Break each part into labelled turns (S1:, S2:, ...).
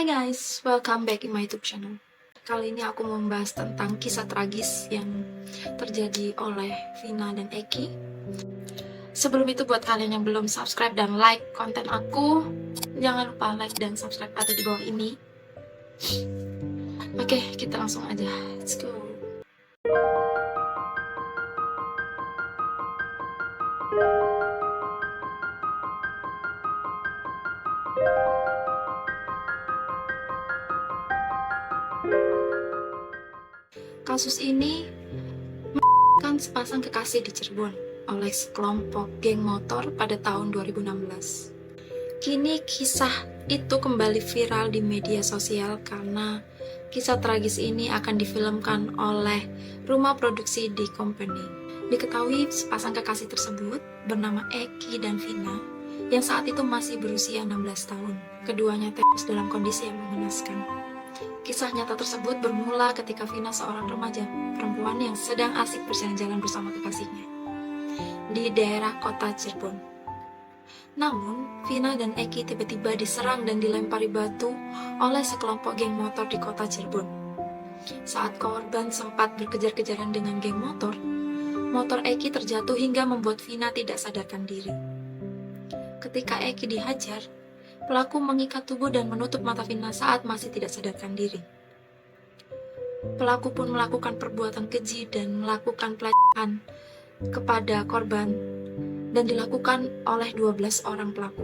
S1: Hai guys, welcome back in my YouTube channel. Kali ini aku mau membahas tentang kisah tragis yang terjadi oleh Vina dan Eki. Sebelum itu, buat kalian yang belum subscribe dan like konten aku, jangan lupa like dan subscribe ada di bawah ini. Oke, kita langsung aja. Let's go. Kasus ini kan sepasang kekasih di Cirebon oleh sekelompok geng motor pada tahun 2016. Kini kisah itu kembali viral di media sosial karena kisah tragis ini akan difilmkan oleh rumah produksi D Company. Diketahui sepasang kekasih tersebut bernama Eki dan Vina yang saat itu masih berusia 16 tahun. Keduanya tewas dalam kondisi yang mengenaskan. Kisah nyata tersebut bermula ketika Vina, seorang remaja perempuan yang sedang asik berjalan-jalan bersama kekasihnya di daerah kota Cirebon. Namun, Vina dan Eki tiba-tiba diserang dan dilempari batu oleh sekelompok geng motor di kota Cirebon. Saat korban sempat berkejar-kejaran dengan geng motor, motor Eki terjatuh hingga membuat Vina tidak sadarkan diri. Ketika Eki dihajar, pelaku mengikat tubuh dan menutup mata Vina saat masih tidak sadarkan diri. Pelaku pun melakukan perbuatan keji dan melakukan pelecehan kepada korban dan dilakukan oleh 12 orang pelaku.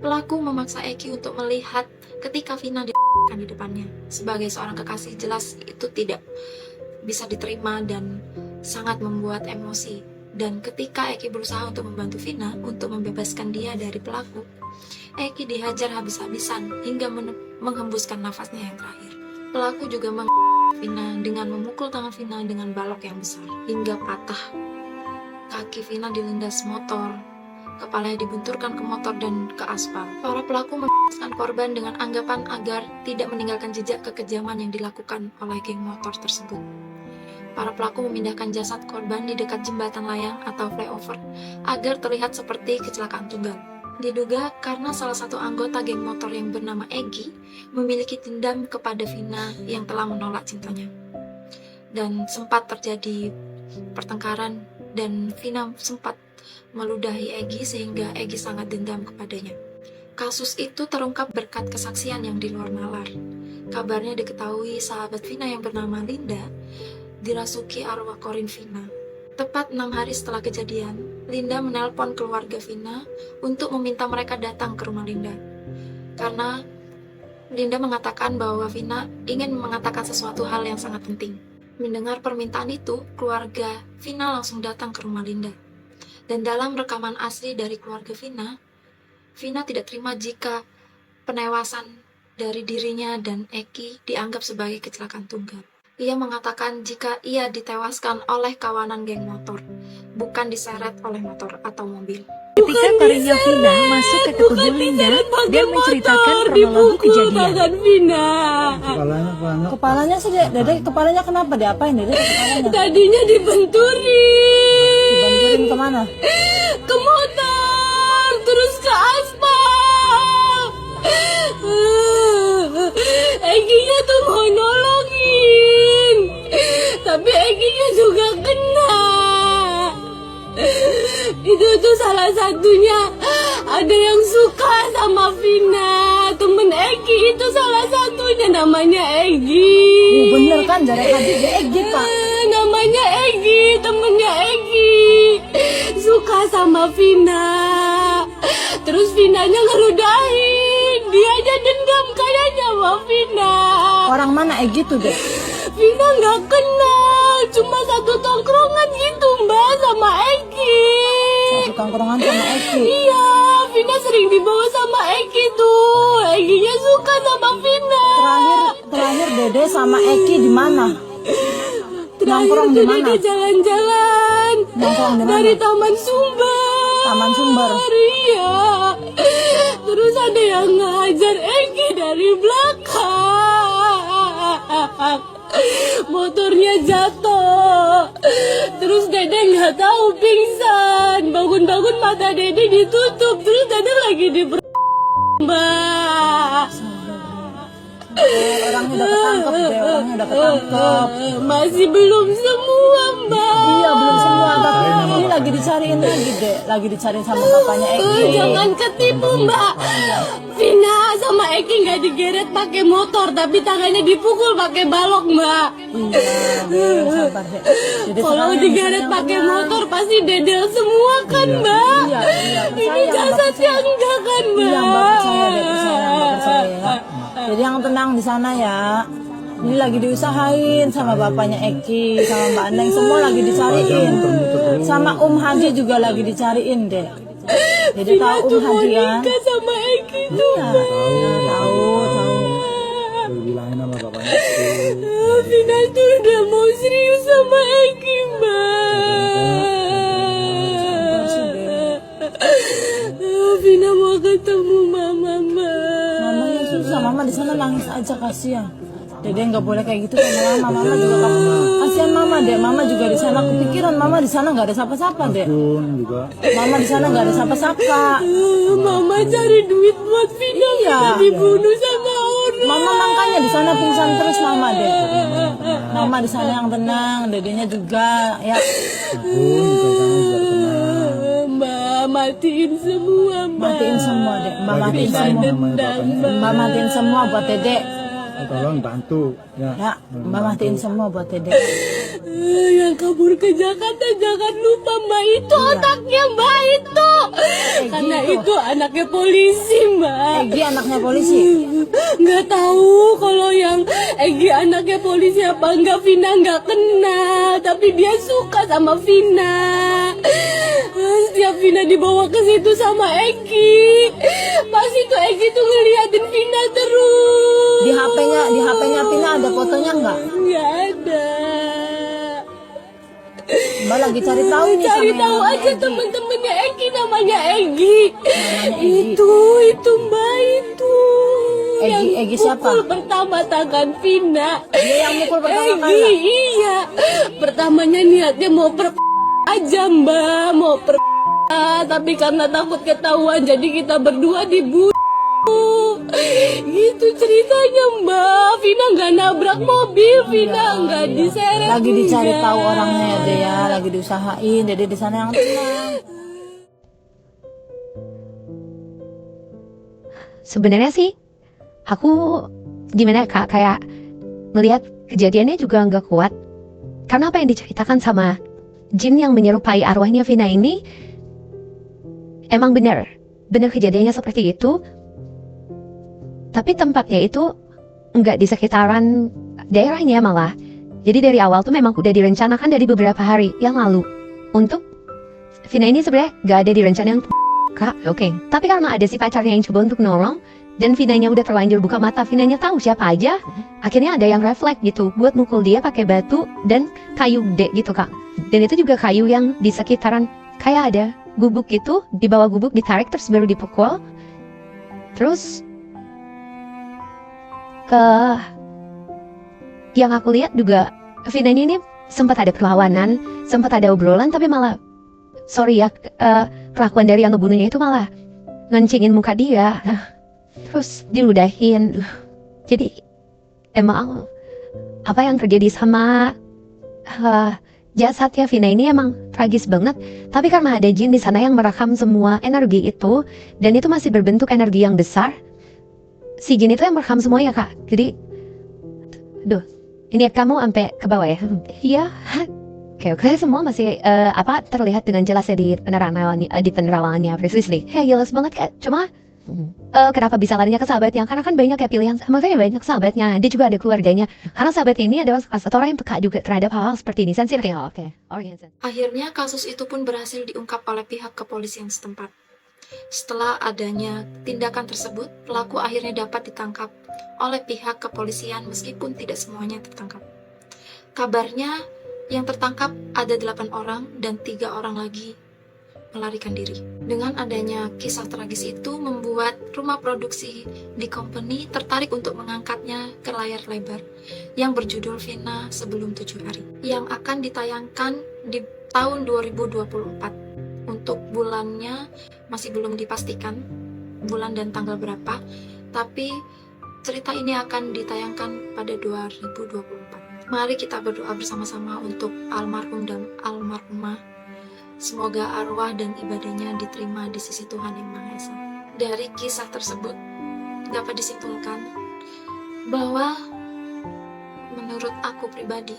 S1: Pelaku memaksa Eki untuk melihat ketika Vina di depannya. Sebagai seorang kekasih, jelas itu tidak bisa diterima dan sangat membuat emosi. Dan ketika Eki berusaha untuk membantu Vina untuk membebaskan dia dari pelaku, Eki dihajar habis-habisan hingga menghembuskan nafasnya yang terakhir. Pelaku juga Vina dengan memukul tangan Vina dengan balok yang besar hingga patah. Kaki Vina dilindas motor, kepalanya dibenturkan ke motor dan ke aspal. Para pelaku membebaskan korban dengan anggapan agar tidak meninggalkan jejak kekejaman yang dilakukan oleh geng motor tersebut. Para pelaku memindahkan jasad korban di dekat jembatan layang atau flyover agar terlihat seperti kecelakaan tunggal. Diduga karena salah satu anggota geng motor yang bernama Egi memiliki dendam kepada Vina yang telah menolak cintanya. Dan sempat terjadi pertengkaran dan Vina sempat meludahi Egi sehingga Egi sangat dendam kepadanya. Kasus itu terungkap berkat kesaksian yang di luar nalar. Kabarnya diketahui sahabat Vina yang bernama Linda dirasuki arwah korin Vina. Tepat 6 hari setelah kejadian, Linda menelpon keluarga Vina untuk meminta mereka datang ke rumah Linda. Karena Linda mengatakan bahwa Vina ingin mengatakan sesuatu hal yang sangat penting. Mendengar permintaan itu, keluarga Vina langsung datang ke rumah Linda. Dan dalam rekaman asli dari keluarga Vina, Vina tidak terima jika penewasan dari dirinya dan Eki dianggap sebagai kecelakaan tunggal. Ia mengatakan jika ia ditewaskan oleh kawanan geng motor, bukan diseret oleh motor atau mobil.
S2: Ketika taringnya Vina masuk ke tubuh Linda, dia menceritakan kronologi kejadian.
S3: Kepalanya sih, Dede, kepalanya kenapa? Diapain, Dede, kepalanya?
S4: Tadinya dibenturin.
S3: Dibanturin kemana?
S4: Ke motor, terus ke aspal. Eginya tuh mau nolongin, tapi Eginya juga kena. Itu tuh salah satunya ada yang suka sama Vina. Temen Egi itu salah satunya namanya Egi.
S3: Bener kan, dari tadi dia Egi, Pak.
S4: Namanya Egi, temennya Egi. Suka sama Vina. Terus Vinanya ngeludahin. Dia aja dendam kayaknya sama Vina.
S3: Orang mana Egi tuh, Dek?
S4: Vina nggak kenal, cuma satu tongkrongan gitu Mbak sama Egi.
S3: Satu tongkrongan sama Egi.
S4: Iya, Vina sering dibawa sama Egi tuh. Eginya suka sama Vina.
S3: Terakhir Dede sama Egi di mana?
S4: Terakhir
S3: Nongkrong di
S4: tuh
S3: mana?
S4: Dede jalan-jalan
S3: Nongkrong di mana?
S4: dari Taman Sumber.
S3: Taman Sumber.
S4: Iya. Terus ada yang ngajar Egi dari belakang. Motornya jatuh. Terus Dede nggak tahu pingsan. Bangun-bangun mata Dede ditutup. Terus Dede lagi di Mbak.
S3: Orangnya udah ketangkep deh, orangnya udah ketangkep.
S4: Masih belum semua, Mbak.
S3: Iya belum semua, tapi ini lagi dicariin lagi deh, lagi dicariin sama bapaknya Eki.
S4: Jangan ketipu, Mbak. Vina sama Eki nggak digeret pakai motor, tapi tangannya dipukul pakai balok, Mbak.
S3: Iya, sabar deh. Jadi
S4: Kalau
S3: sekarang
S4: digeret
S3: yang
S4: pakai
S3: tenang.
S4: motor pasti dedel semua kan, Mbak?
S3: Iya,
S4: Ini jasadnya enggak kan, Mbak?
S3: Iya, Mbak percaya deh, percaya ya. Jadi yang tenang di sana ya. Ini lagi diusahain sama bapaknya Eki, sama Mbak Neng, semua lagi dicariin. Sama Haji juga lagi dicariin deh. Jadi tahu
S4: Tuh mau
S3: Haji kan?
S4: nikah sama Eki tuh.
S3: Iya, tahu.
S5: Bilangin sama bapaknya.
S4: Vina tuh udah mau serius sama Eki, Mbak. Vina mau ketemu mama, Mbak.
S3: Mama yang susah, mama di sana nangis aja kasihan. Dede nggak boleh kayak gitu sama mama juga kamu kasihan mama deh, mama juga di sana kepikiran mama di sana nggak ada siapa-siapa deh.
S5: Pun juga.
S3: Mama di sana nggak ada siapa-siapa.
S4: Mama cari duit buat Vina,
S3: Iya.
S4: Vina dibunuh sama orang.
S3: Mama makanya di sana pingsan terus mama deh. Mama di sana yang tenang, dedenya juga ya.
S5: Pun juga kamu biar tenang.
S4: Mbak, matiin semua, Mbak.
S3: Matiin semua deh, Mbak
S5: Lagi
S3: matiin
S5: disayang
S3: semua.
S5: sama bapaknya.
S3: Mbak matiin semua buat Dede.
S5: Tolong bantu ya.
S3: Ya, Mbak matiin semua buat Dede.
S4: Yang kabur ke Jakarta jangan lupa Mbak itu otaknya Mbak itu. Karena
S3: gitu.
S4: itu anaknya polisi, Mbak.
S3: Egi anaknya polisi.
S4: Nggak tahu kalau yang Egi anaknya polisi apa enggak, Vina nggak kenal, tapi dia suka sama Vina. Setiap Vina dibawa ke situ sama Egi, pasti tuh Egi tuh ngeliatin Vina terus.
S3: Di HP-nya Pina ada fotonya nggak?
S4: Nggak ada.
S3: Mbak lagi cari tahu nih
S4: Cari
S3: sama
S4: tahu
S3: yang
S4: aja
S3: Egi.
S4: temen-temennya Egi, namanya Egi.
S3: Egi.
S4: Itu Mbak itu.
S3: Egi siapa?
S4: Pukul pertama tangan Vina.
S3: Dia yang mukul pertama
S4: Egi,
S3: kali.
S4: iya. Pertamanya niatnya mau aja Mbak, mau tapi karena takut ketahuan jadi kita berdua dibunuh. Gitu ceritanya Mbak. Vina nggak nabrak mobil, Vina nggak diseret.
S3: Lagi dicari
S4: juga.
S3: tahu orangnya ya deh ya, lagi diusahain. Dede di sana yang tenang.
S6: Sebenarnya sih aku gimana Kak, kayak melihat kejadiannya juga nggak kuat karena apa yang diceritakan sama jin yang menyerupai arwahnya Vina ini emang benar kejadiannya seperti itu, tapi tempatnya itu nggak di sekitaran daerahnya malah. Jadi dari awal tuh memang udah direncanakan dari beberapa hari yang lalu untuk Vina ini sebenarnya nggak ada di rencana yang Kak, oke. Tapi karena ada si pacarnya yang coba untuk nolong dan Vinanya udah terlanjur buka mata, Vinanya tahu siapa aja. Akhirnya ada yang refleks gitu buat mukul dia pakai batu dan kayu gede gitu Kak. Dan itu juga kayu yang di sekitaran kayak ada gubuk gitu, di bawah gubuk ditarik terus baru dipukul. Terus ke yang aku lihat juga Vinanya ini sempat ada perlawanan, sempat ada obrolan, tapi malah sorry ya, kelakuan dari yang ngebunuhnya itu malah ngencingin muka dia, terus diludahin. Jadi emang apa yang terjadi sama jasadnya Vina ini emang tragis banget. Tapi karena ada jin di sana yang merekam semua energi itu, dan itu masih berbentuk energi yang besar, si jin itu yang merekam semuanya Kak. Jadi, duh, ini kamu sampai ke bawah ya? Iya. Oke, semua masih terlihat dengan jelas ya di penerawangannya precisely. Ya jelas banget Kak. Cuma kenapa bisa larinya ke sahabatnya? Karena kan banyak ya pilihan. Makanya banyak sahabatnya. Dia juga ada keluarganya. Karena sahabat ini adalah salah satu orang yang peka juga terhadap hal-hal seperti ini. Sensitif ya. Oke.
S1: Akhirnya kasus itu pun berhasil diungkap oleh pihak kepolisian setempat. Setelah adanya tindakan tersebut, pelaku akhirnya dapat ditangkap oleh pihak kepolisian meskipun tidak semuanya tertangkap. Kabarnya yang tertangkap ada 8 orang dan 3 orang lagi melarikan diri. Dengan adanya kisah tragis itu membuat rumah produksi di company tertarik untuk mengangkatnya ke layar lebar yang berjudul Vina Sebelum 7 Hari yang akan ditayangkan di tahun 2024. Untuk bulannya masih belum dipastikan bulan dan tanggal berapa, tapi cerita ini akan ditayangkan pada 2024. Mari kita berdoa bersama-sama untuk almarhum dan almarhumah. Semoga arwah dan ibadahnya diterima di sisi Tuhan Yang Maha Esa. Dari kisah tersebut dapat disimpulkan bahwa menurut aku pribadi,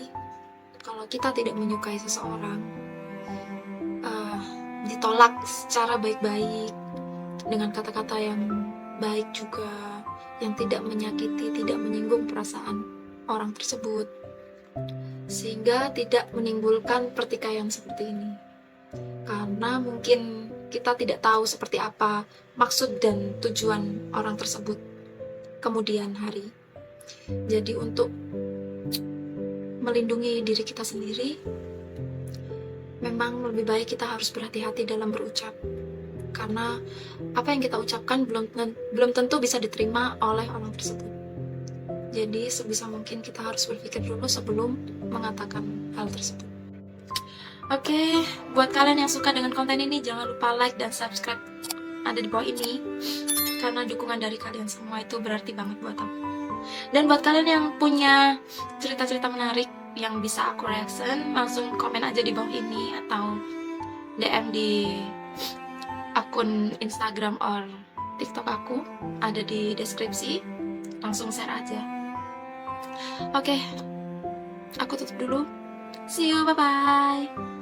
S1: kalau kita tidak menyukai seseorang, ditolak secara baik-baik dengan kata-kata yang baik juga, yang tidak menyakiti, tidak menyinggung perasaan orang tersebut, sehingga tidak menimbulkan pertikaian seperti ini. Karena mungkin kita tidak tahu seperti apa maksud dan tujuan orang tersebut kemudian hari. Jadi untuk melindungi diri kita sendiri, memang lebih baik kita harus berhati-hati dalam berucap. Karena apa yang kita ucapkan belum tentu bisa diterima oleh orang tersebut. Jadi sebisa mungkin kita harus berpikir dulu sebelum mengatakan hal tersebut. Oke, buat kalian yang suka dengan konten ini, jangan lupa like dan subscribe ada di bawah ini. Karena dukungan dari kalian semua itu berarti banget buat aku. Dan buat kalian yang punya cerita-cerita menarik yang bisa aku reaction, langsung komen aja di bawah ini atau DM di akun Instagram or TikTok aku, ada di deskripsi. Langsung share aja. Oke, aku tutup dulu. See you, bye-bye.